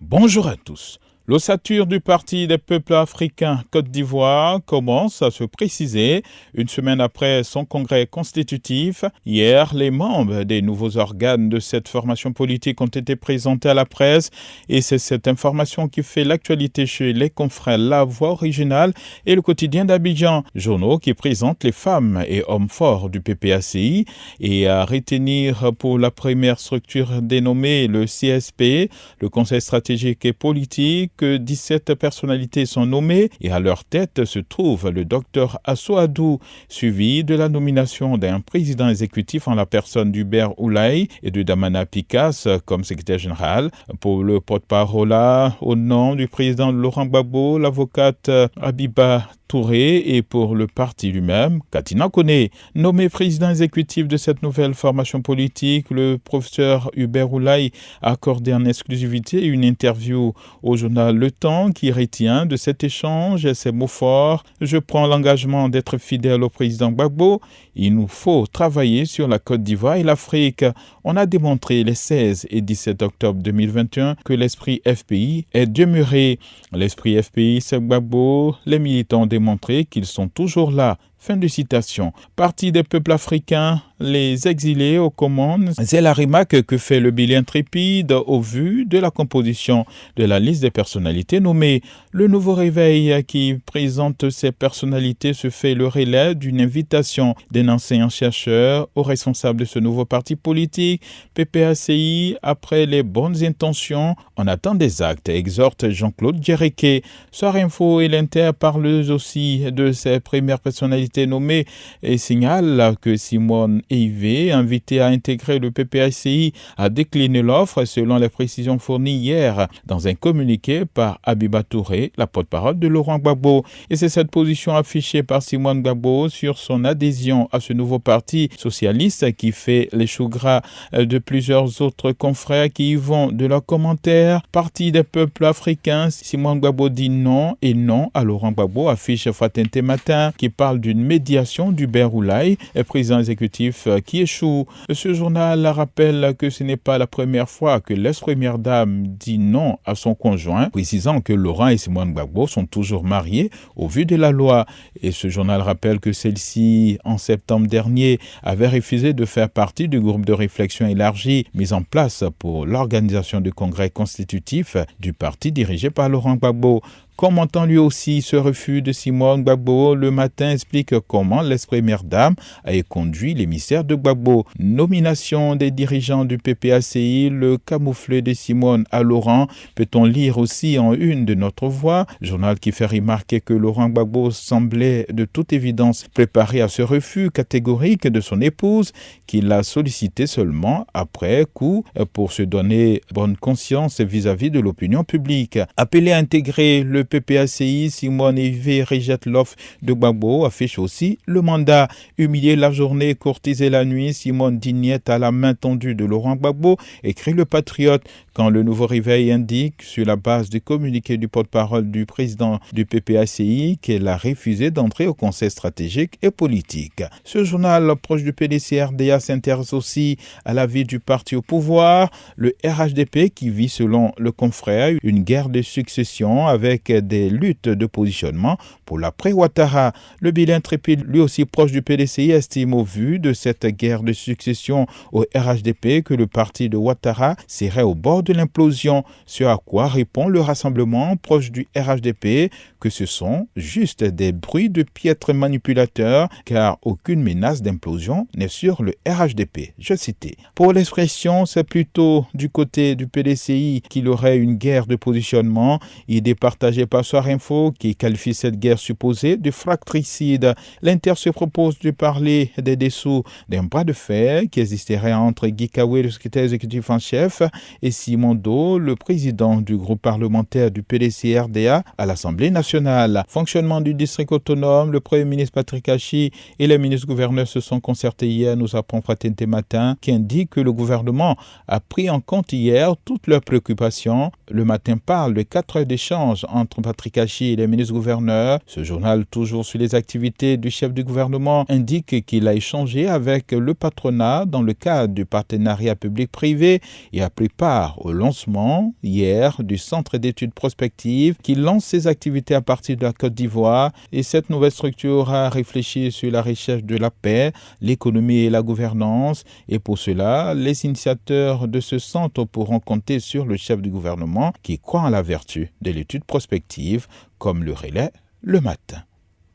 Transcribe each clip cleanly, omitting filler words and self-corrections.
Bonjour à tous. L'ossature du Parti des peuples africains Côte d'Ivoire commence à se préciser une semaine après son congrès constitutif. Hier, les membres des nouveaux organes de cette formation politique ont été présentés à la presse et c'est cette information qui fait l'actualité chez les confrères La Voix originale et le quotidien d'Abidjan, journaux qui présentent les femmes et hommes forts du PPACI et à retenir pour la première structure dénommée le CSP, le Conseil stratégique et politique, que 17 personnalités sont nommées et à leur tête se trouve le docteur Assou Adou, suivi de la nomination d'un président exécutif en la personne d'Hubert Oulaye et de Damana Picasse comme secrétaire général. Pour le porte-parole au nom du président Laurent Gbagbo, l'avocate Abiba Touré et pour le parti lui-même, Katina Koné. Nommé président exécutif de cette nouvelle formation politique, le professeur Hubert Oulaye a accordé en exclusivité une interview au journal Le Temps qui retient de cet échange ces mots forts. Je prends l'engagement d'être fidèle au président Gbagbo. Il nous faut travailler sur la Côte d'Ivoire et l'Afrique. On a démontré les 16 et 17 octobre 2021 que l'esprit FPI est demeuré. L'esprit FPI, c'est Gbagbo. Les militants ont démontré qu'ils sont toujours là. Fin de citation. Parti des peuples africains, les exilés aux commandes. C'est la remarque que fait le bilan intrépide au vu de la composition de la liste des personnalités nommées. Le nouveau réveil qui présente ces personnalités se fait le relais d'une invitation d'un enseignant-chercheur aux responsables de ce nouveau parti politique, PPACI. Après les bonnes intentions, on attend des actes, exhorte Jean-Claude Djereké. Soir Info et l'Inter parlent aussi de ces premières personnalités nommées et signale que Simone Eivé, invité à intégrer le PPACI, a décliné l'offre selon les précisions fournies hier dans un communiqué par Abiba Touré, la porte-parole de Laurent Gbagbo. Et c'est cette position affichée par Simone Gbagbo sur son adhésion à ce nouveau parti socialiste qui fait les choux gras de plusieurs autres confrères qui y vont de leurs commentaires. Parti des peuples africains, Simone Gbagbo dit non et non à Laurent Gbagbo, affiche Fatente Matin qui parle d'une médiation d'Hubert Oulaye, président exécutif qui échoue. Ce journal rappelle que ce n'est pas la première fois que l'ex-première dame dit non à son conjoint, précisant que Laurent et Simone Gbagbo sont toujours mariés au vu de la loi. Et ce journal rappelle que celle-ci, en septembre dernier, avait refusé de faire partie du groupe de réflexion élargi mis en place pour l'organisation du congrès constitutif du parti dirigé par Laurent Gbagbo. Commentant lui aussi ce refus de Simone Gbagbo, Le Matin explique comment l'ex-première dame a conduit l'émissaire de Gbagbo. Nomination des dirigeants du PPACI, le camouflet de Simone à Laurent, peut-on lire aussi en une de Notre Voix, journal qui fait remarquer que Laurent Gbagbo semblait de toute évidence préparé à ce refus catégorique de son épouse, qu'il a sollicité seulement après coup pour se donner bonne conscience vis-à-vis de l'opinion publique. Appelé à intégrer le PPACI, Simone Eivé rejette l'offre de Gbagbo, affiche aussi le mandat. Humilié la journée, courtisé la nuit, Simone Dignette à la main tendue de Laurent Gbagbo, écrit le Patriote. Quand le nouveau réveil indique, sur la base du communiqué du porte-parole du président du PPACI, qu'elle a refusé d'entrer au Conseil stratégique et politique. Ce journal proche du PDC-RDA s'intéresse aussi à la vie du parti au pouvoir, le RHDP qui vit selon le confrère une guerre de succession avec des luttes de positionnement pour l'après-Ouattara. Le bilan intrépide, lui aussi proche du PDCI, estime au vu de cette guerre de succession au RHDP que le parti de Ouattara serait au bord de l'implosion, ce à quoi répond le rassemblement proche du RHDP que ce sont juste des bruits de piètres manipulateurs car aucune menace d'implosion n'est sur le RHDP. Je citais. Pour l'expression, c'est plutôt du côté du PDCI qu'il aurait une guerre de positionnement, idée partagée par Soir Info qui qualifie cette guerre supposée de fratricide. L'Inter se propose de parler des dessous d'un bras de fer qui existerait entre Guy Kaoué, le secrétaire exécutif en chef, et Simon Do, le président du groupe parlementaire du PDC-RDA à l'Assemblée nationale. Fonctionnement du district autonome, le Premier ministre Patrick Hachi et les ministres-gouverneurs se sont concertés hier, nous apprend Fatente Matin, qui indique que le gouvernement a pris en compte hier toutes leurs préoccupations. Le Matin parle de 4 heures d'échange entre Patrick Hachi et les ministres-gouverneurs Ce journal, toujours sur les activités du chef du gouvernement, indique qu'il a échangé avec le patronat dans le cadre du partenariat public-privé et a pris part au lancement hier du Centre d'études prospectives qui lance ses activités à partir de la Côte d'Ivoire. Et cette nouvelle structure a réfléchi sur la recherche de la paix, l'économie et la gouvernance. Et pour cela, les initiateurs de ce centre pourront compter sur le chef du gouvernement qui croit en la vertu de l'étude prospective, comme le relaie le matin.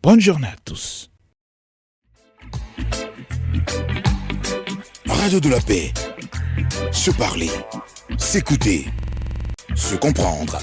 Bonne journée à tous. Radio de la paix. Se parler, s'écouter, se comprendre.